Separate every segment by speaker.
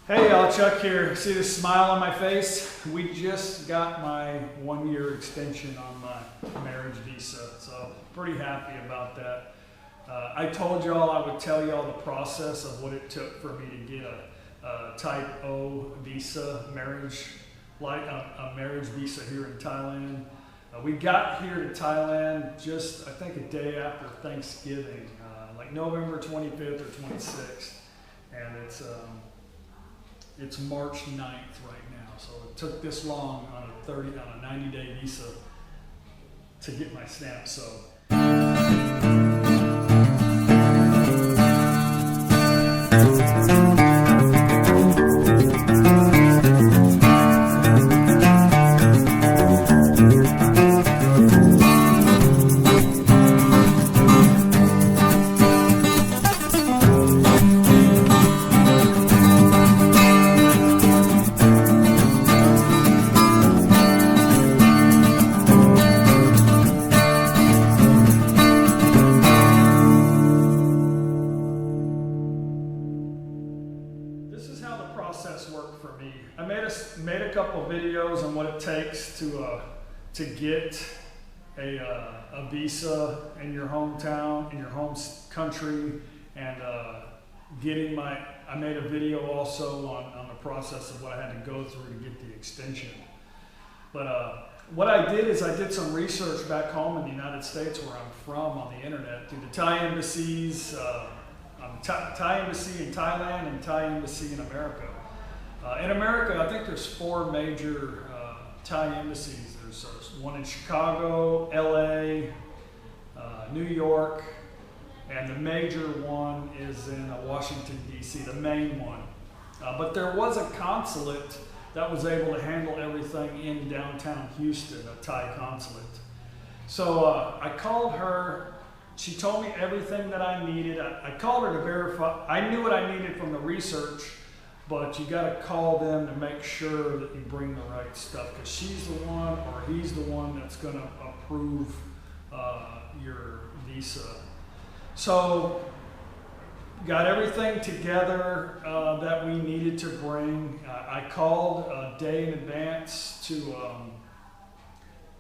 Speaker 1: Hey y'all, Chuck here. See this smile on my face? We just got my 1-year extension on my marriage visa, so pretty happy about that. I told y'all I would tell y'all the process of what it took for me to get a Type O visa, a marriage visa here in Thailand. We got here to Thailand just, I think, a day after Thanksgiving, like November 25th or 26th, and it's March 9th right now, so it took this long on a 90-day visa to get my stamp. So. This is how the process worked for me. I made a couple of videos on what it takes to get a visa in your hometown, in your home country, and I made a video also on the process of what I had to go through to get the extension. But what I did is I did some research back home in the United States, where I'm from, on the internet, through the Thai embassies. Thai embassy in Thailand and Thai embassy in America. In America, I think there's 4 major Thai embassies. There's one in Chicago, LA, New York, and the major one is in Washington, D.C., the main one. But there was a consulate that was able to handle everything in downtown Houston, a Thai consulate. So I called her. She told me everything that I needed. I called her to verify. I knew what I needed from the research, but you got to call them to make sure that you bring the right stuff, because she's the one or he's the one that's going to approve your visa. So got everything together that we needed to bring. I called a day in advance to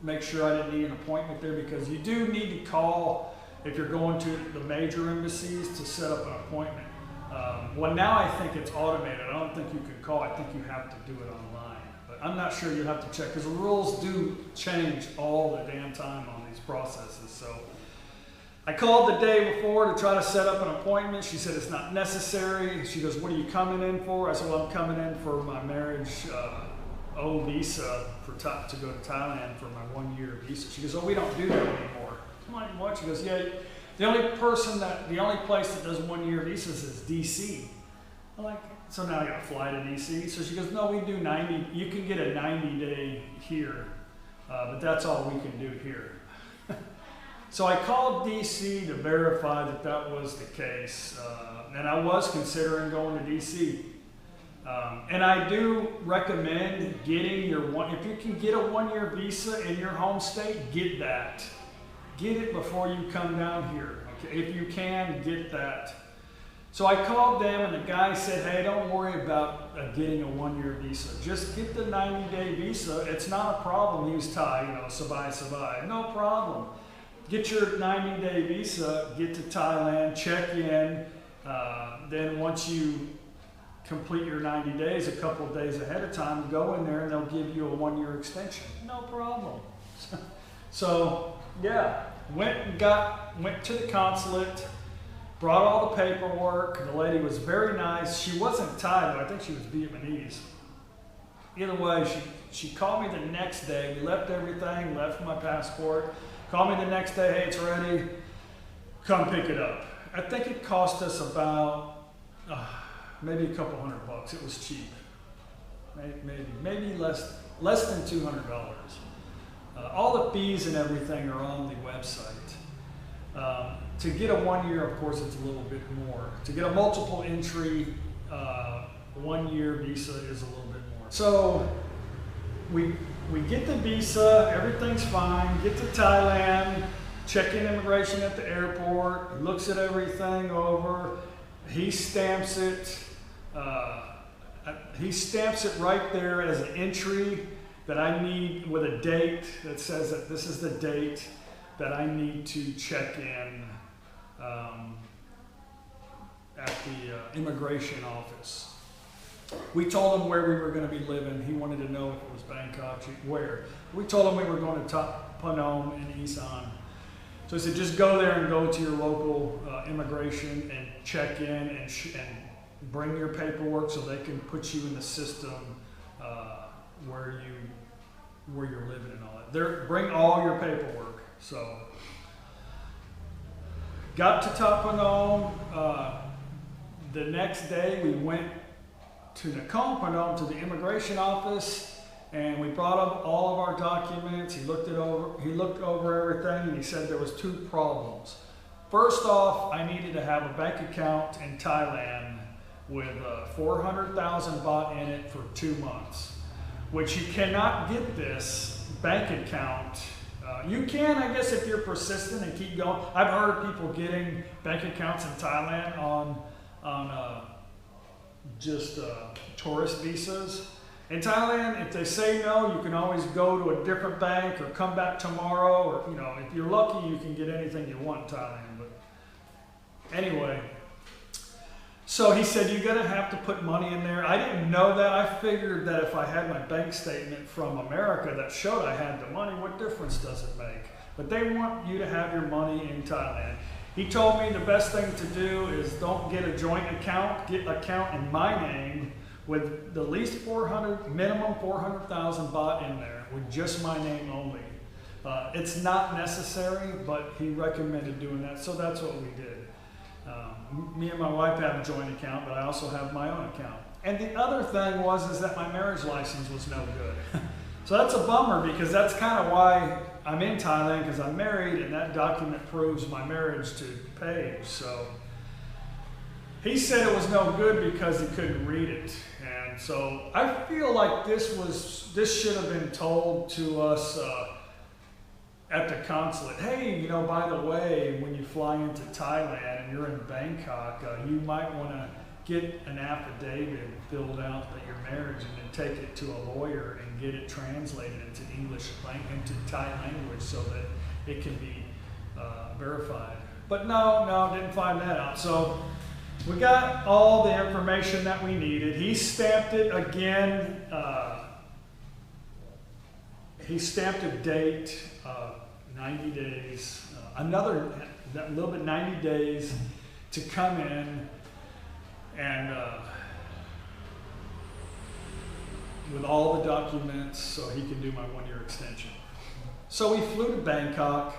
Speaker 1: make sure I didn't need an appointment there, because you do need to call if you're going to the major embassies to set up an appointment. Well, now I think it's automated. I don't think you can call. I think you have to do it online. But I'm not sure. You have to check, because the rules do change all the damn time on these processes. So I called the day before to try to set up an appointment. She said it's not necessary. She goes, "What are you coming in for?" I said, "Well, I'm coming in for my marriage O visa to go to Thailand for my 1-year visa." She goes, "Oh, we don't do that anymore." I'm like, "What?" She goes, "Yeah, the only place that does 1-year visas is DC." I'm like, "So now I got to fly to DC?" So she goes, "No, we do 90. You can get a 90-day here, but that's all we can do here." So I called DC to verify that that was the case, and I was considering going to DC. And I do recommend getting if you can get a 1-year visa in your home state, get that. Get it before you come down here. Okay? If you can, get that. So I called them, and the guy said, "Hey, don't worry about getting a 1-year visa. Just get the 90-day visa. It's not a problem." He was Thai, sabai. No problem. Get your 90-day visa, get to Thailand, check in. Then once you complete your 90 days, a couple of days ahead of time, go in there and they'll give you a 1-year extension. No problem. So yeah, went to the consulate, brought all the paperwork. The lady was very nice. She wasn't Thai, but I think she was Vietnamese. Either way, she called me the next day. We left everything, left my passport. Called me the next day, "Hey, it's ready. Come pick it up." I think it cost us about maybe a couple $100. It was cheap. Maybe less than $200. All the fees and everything are on the website. To get a 1-year, of course, it's a little bit more. To get a multiple entry 1-year visa is a little bit more. So we get the visa, everything's fine, get to Thailand, check in immigration at the airport, looks at everything over, he stamps it. he stamps it right there as an entry that I need with a date that says that this is the date that I need to check in at the immigration office. We told him where we were going to be living. He wanted to know if it was Bangkok, where. We told him we were going to Thap Phnom in Isan. So he said, just go there and go to your local immigration and check in and bring your paperwork so they can put you in the system where you're living and all that. Bring all your paperwork. So got to Thap Phnom. The next day we went to Nakhon Phanom to the immigration office, and we brought up all of our documents. He looked over everything, and he said there was 2 problems. First off, I needed to have a bank account in Thailand with 400,000 baht in it for 2 months, which you cannot get this bank account. You can, I guess, if you're persistent and keep going. I've heard of people getting bank accounts in Thailand on just tourist visas. In Thailand, if they say no, you can always go to a different bank or come back tomorrow, or if you're lucky, you can get anything you want in Thailand. But anyway, so he said you're gonna have to put money in there. I didn't know that. I figured that if I had my bank statement from America that showed I had the money, what difference does it make? But they want you to have your money in Thailand. He told me the best thing to do is don't get a joint account, get an account in my name with the least minimum 400,000 baht in there, with just my name only. It's not necessary, but he recommended doing that, so that's what we did. Me and my wife have a joint account, but I also have my own account. And the other thing is that my marriage license was no good. So that's a bummer, because that's kind of why I'm in Thailand, because I'm married, and that document proves my marriage to Paige. So he said it was no good because he couldn't read it. And so I feel like this should have been told to us at the consulate. Hey, by the way, when you fly into Thailand and you're in Bangkok, you might want to get an affidavit filled out that you're married, and then take it to a lawyer and get it translated into into Thai language so that it can be verified. But no, didn't find that out. So we got all the information that we needed. He stamped it again. He stamped a date, 90 days, a little bit 90 days to come in and with all the documents so he can do my 1-year extension. So we flew to Bangkok,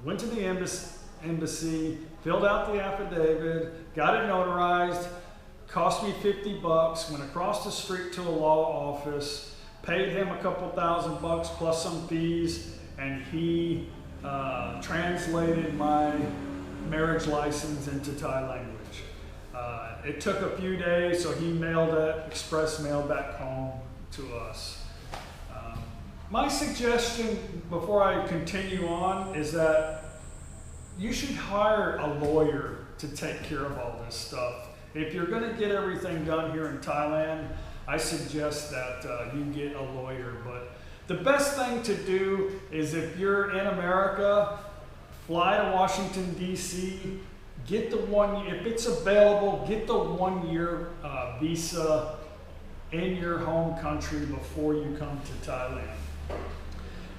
Speaker 1: went to the embassy, filled out the affidavit, got it notarized, cost me $50, went across the street to a law office, paid him a couple $1,000 plus some fees, and he translated my marriage license into Thai language. It took a few days, so he mailed it, express mail back home to us. My suggestion before I continue on is that you should hire a lawyer to take care of all this stuff. If you're going to get everything done here in Thailand, I suggest that you get a lawyer. But the best thing to do is, if you're in America, fly to Washington, D.C., get if it's available, get the 1-year visa in your home country before you come to Thailand.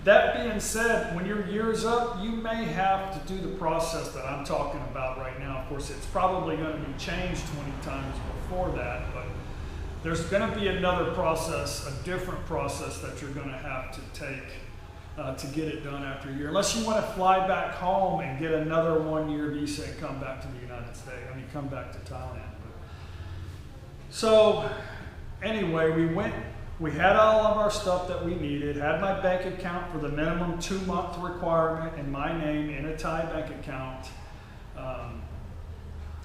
Speaker 1: That being said, when your year's up, you may have to do the process that I'm talking about right now. Of course, it's probably going to be changed 20 times before that, but there's going to be another process, a different process that you're going to have to take to get it done after a year. Unless you want to fly back home and get another 1-year visa and come back to the United States. Come back to Thailand. So anyway, we had all of our stuff that we needed, had my bank account for the minimum 2-month requirement in my name in a Thai bank account,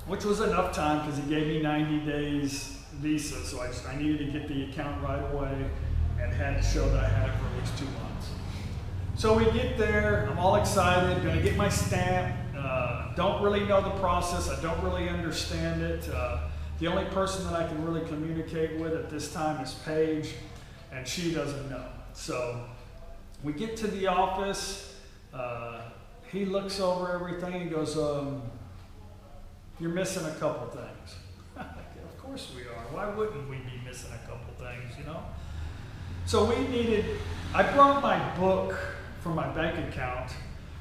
Speaker 1: which was enough time because he gave me 90 days visa, so I needed to get the account right away and had to show that I had it for at least 2 months. So we get there, I'm all excited, gonna get my stamp, don't really know the process, I don't really understand it. The only person that I can really communicate with at this time is Paige, and she doesn't know. So we get to the office. He looks over everything and goes, "You're missing a couple things." Of course we are. Why wouldn't we be missing a couple things, you know? So I brought my book from my bank account,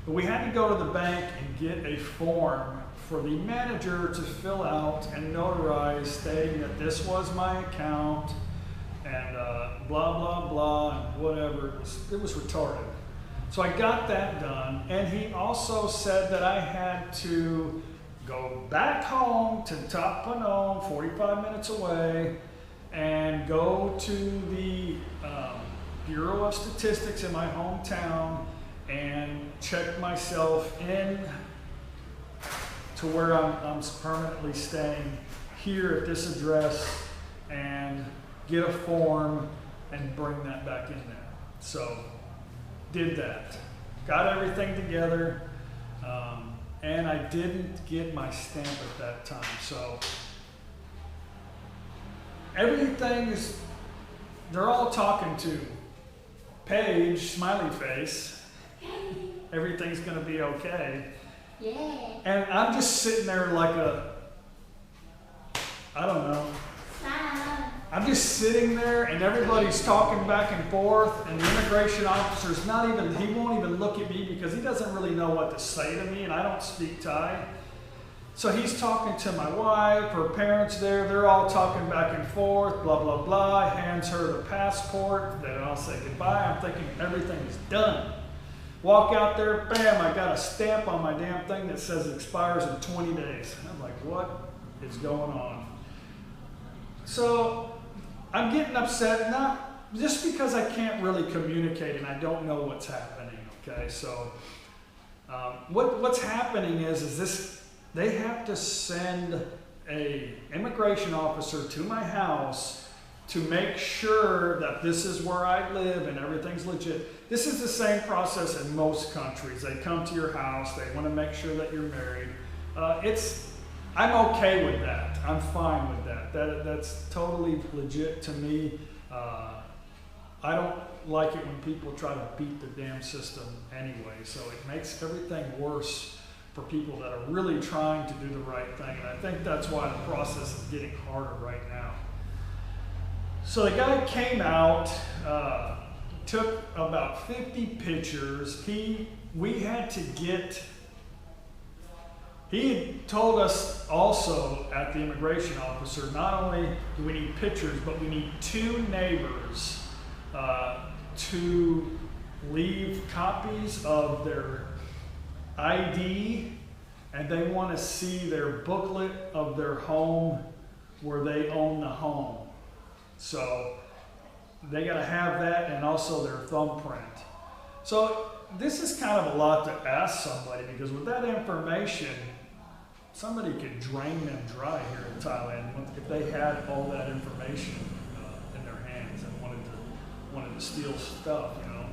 Speaker 1: but we had to go to the bank and get a form for the manager to fill out and notarize, stating that this was my account and blah, blah, blah, and whatever. It was retarded. So I got that done, and he also said that I had to go back home to Topanon, 45 minutes away, and go to the Bureau of Statistics in my hometown and check myself in to where I'm permanently staying here at this address and get a form and bring that back in there. So did that. Got everything together. And I didn't get my stamp at that time. So they're all talking to Paige, smiley face. Everything's gonna be okay.
Speaker 2: Yeah.
Speaker 1: And I'm just sitting there like I don't know. I'm just sitting there and everybody's talking back and forth, and the immigration officer's he won't even look at me because he doesn't really know what to say to me, and I don't speak Thai. So he's talking to my wife, her parents there, they're all talking back and forth, blah, blah, blah. Hands her the passport, then I'll say goodbye. I'm thinking everything is done. Walk out there, bam, I got a stamp on my damn thing that says it expires in 20 days. I'm like, what is going on? So I'm getting upset, not just because I can't really communicate and I don't know what's happening, okay? So what's happening is this, they have to send a immigration officer to my house to make sure that this is where I live and everything's legit. This is the same process in most countries. They come to your house, they want to make sure that you're married. I'm okay with that. I'm fine with that. That's totally legit to me. I don't like it when people try to beat the damn system anyway. So it makes everything worse for people that are really trying to do the right thing. And I think that's why the process is getting harder right now. So the guy came out, took about 50 pictures. He had told us also at the immigration officer, not only do we need pictures, but we need 2 neighbors to leave copies of their ID, and they want to see their booklet of their home where they own the home. So they got to have that, and also their thumbprint. So this is kind of a lot to ask somebody, because with that information, somebody could drain them dry here in Thailand if they had all that information in their hands and wanted to steal stuff, you know.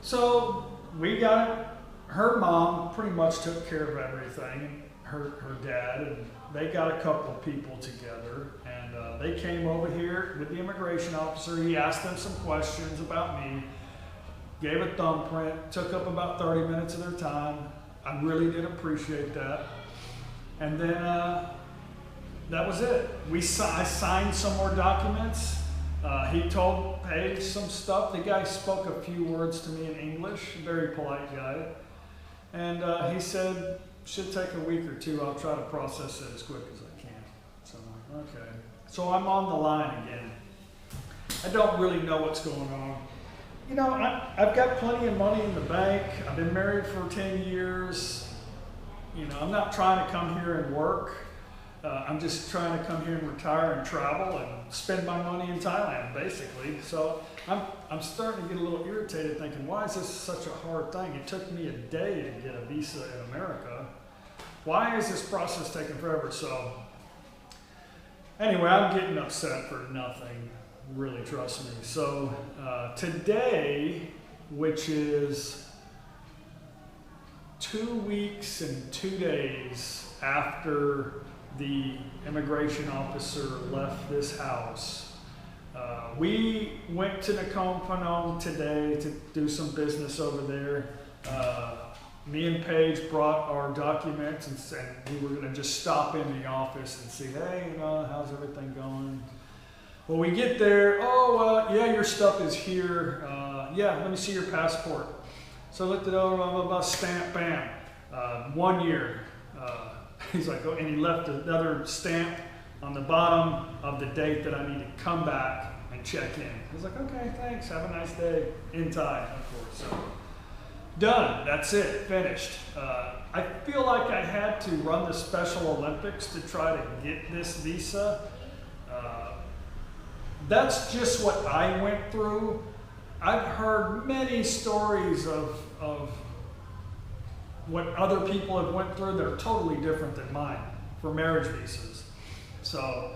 Speaker 1: So we got it. Her mom pretty much took care of everything, her dad, and they got a couple of people together, and they came over here with the immigration officer. He asked them some questions about me, gave a thumbprint, took up about 30 minutes of their time. I really did appreciate that. And then that was it. I signed some more documents. He told Paige some stuff. The guy spoke a few words to me in English, very polite guy. And he said, should take a week or 2. I'll try to process it as quick as I can. So I'm like, okay. So I'm on the line again. I don't really know what's going on. You know, I've got plenty of money in the bank. I've been married for 10 years. You know, I'm not trying to come here and work. I'm just trying to come here and retire and travel and spend my money in Thailand, basically. So I'm starting to get a little irritated thinking, why is this such a hard thing? It took me a day to get a visa in America. Why is this process taking forever? So anyway, I'm getting upset for nothing, really, trust me. So today, which is 2 weeks and 2 days after the immigration officer left this house. We went to Nakhon Phanom today to do some business over there. Me and Paige brought our documents and we were going to just stop in the office and see, hey, how's everything going? Well, we get there, yeah, your stuff is here. Yeah, let me see your passport. So I looked it over, blah, blah, blah, stamp, bam. 1 year. He's like, and he left another stamp on the bottom of the date that I need to come back and check in. I was like, okay, thanks, have a nice day. In Thai, of course. So, done, that's it, finished. I feel like I had to run the Special Olympics to try to get this visa. That's just what I went through. I've heard many stories of what other people have went through that are totally different than mine for marriage visas. So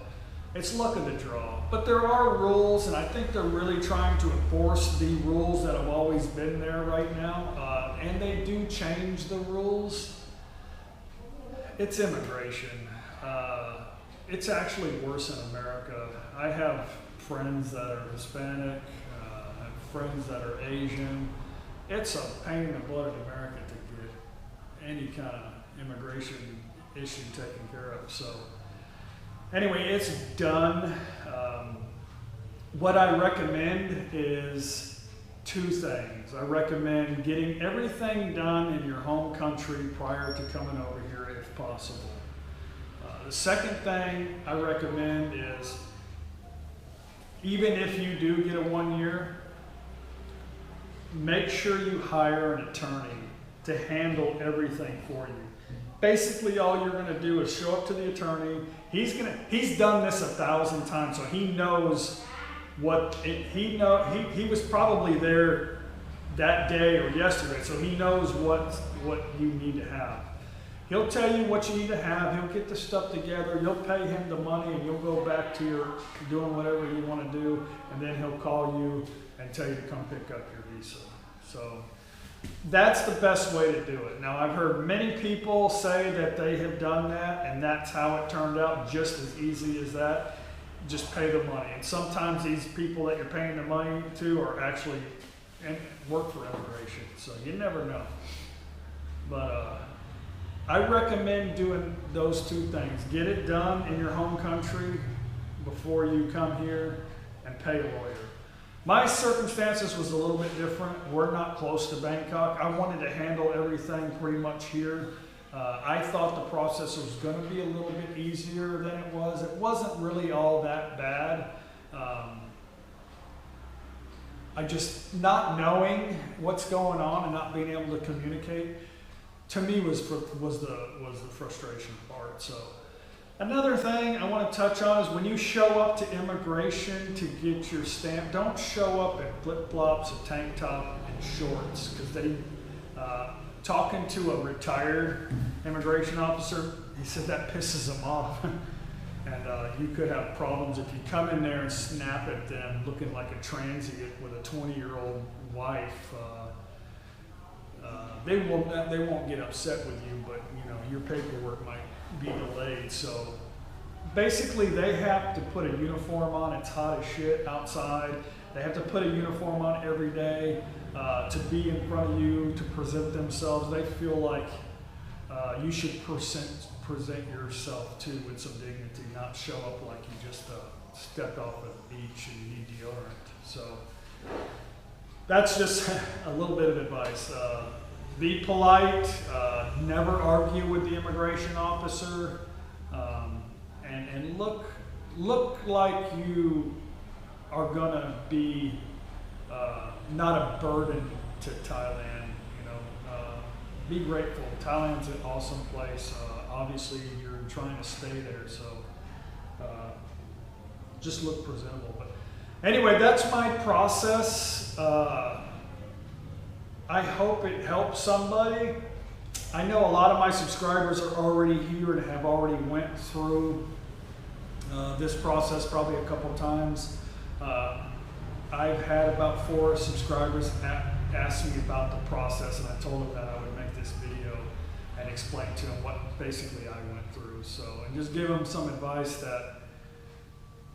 Speaker 1: it's luck of the draw. But there are rules, and I think they're really trying to enforce the rules that have always been there right now. And they do change the rules. It's immigration. It's actually worse in America. I have friends that are Hispanic, I have friends that are Asian. It's a pain in the butt in America to get any kind of immigration issue taken care of. So anyway, it's done. What I recommend is 2 things. I recommend getting everything done in your home country prior to coming over here if possible. The second thing I recommend is, even if you do get a 1 year, make sure you hire an attorney to handle everything for you. Basically, all you're going to do is show up to the attorney. He's done this 1,000 times, so he knows he was probably there that day or yesterday, so he knows what you need to have. He'll tell you what you need to have. He'll get the stuff together. You'll pay him the money, and you'll go back to your doing whatever you want to do. And then he'll call you and tell you to come pick up your visa. So that's the best way to do it. Now, I've heard many people say that they have done that, and that's how it turned out, just as easy as that. Just pay the money. And sometimes these people that you're paying the money to are actually work for immigration. So you never know. But I recommend doing those 2 things. Get it done in your home country before you come here, and pay a lawyer. My circumstances was a little bit different. We're not close to Bangkok. I wanted to handle everything pretty much here. I thought the process was going to be a little bit easier than it was. It wasn't really all that bad. I just, not knowing what's going on and not being able to communicate, to me was the frustration part. So another thing I want to touch on is when you show up to immigration to get your stamp, don't show up in flip-flops, a tank top, and shorts, because they, talking to a retired immigration officer, he said that pisses them off. And you could have problems if you come in there and snap at them looking like a transient with a 20-year-old wife. They won't get upset with you, but your paperwork might be delayed. So basically, they have to put a uniform on. It's hot as shit outside. They have to put a uniform on every day to be in front of you, to present themselves. They feel like you should present yourself too with some dignity, not show up like you just stepped off a beach and you need deodorant. So that's just a little bit of advice. Be polite, never argue with the immigration officer, and look like you are gonna be not a burden to Thailand. Be grateful. Thailand's an awesome place. Obviously, you're trying to stay there, so just look presentable. But anyway, that's my process. I hope it helps somebody. I know a lot of my subscribers are already here and have already went through this process probably a couple times. I've had about 4 subscribers ask me about the process, and I told them that I would make this video. and explain to them what basically I went through. So, and just give them some advice that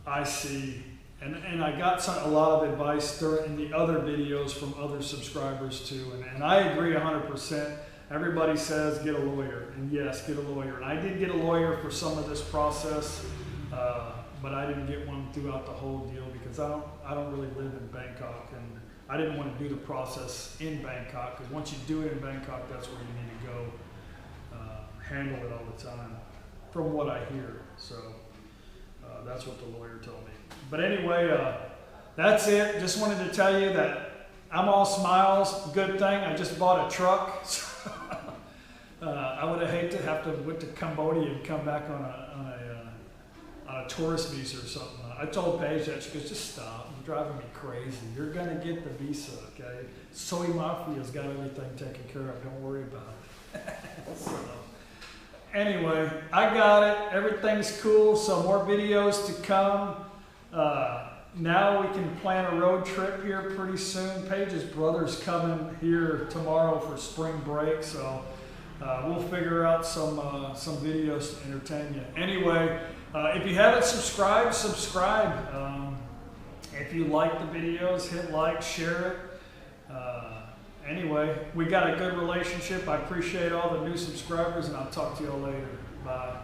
Speaker 1: I see. And I got a lot of advice in the other videos from other subscribers too. And I agree 100%. Everybody says get a lawyer. And yes, get a lawyer. And I did get a lawyer for some of this process, but I didn't get one throughout the whole deal because I don't really live in Bangkok. And I didn't want to do the process in Bangkok because once you do it in Bangkok, that's where you need to go handle it all the time, from what I hear. So that's what the lawyer told me. But anyway, that's it. Just wanted to tell you that I'm all smiles. Good thing I just bought a truck. I would have hated to have to went to Cambodia and come back on a tourist visa or something. I told Paige that. She goes, just stop. You're driving me crazy. You're going to get the visa, okay? Soy Mafia's got everything taken care of. Don't worry about it. So, anyway, I got it. Everything's cool. So more videos to come. Now we can plan a road trip here pretty soon. Paige's brother's coming here tomorrow for spring break. So we'll figure out some videos to entertain you. Anyway, if you haven't subscribed, subscribe. If you like the videos, hit like, share it. Anyway, we got a good relationship. I appreciate all the new subscribers, and I'll talk to you all later. Bye.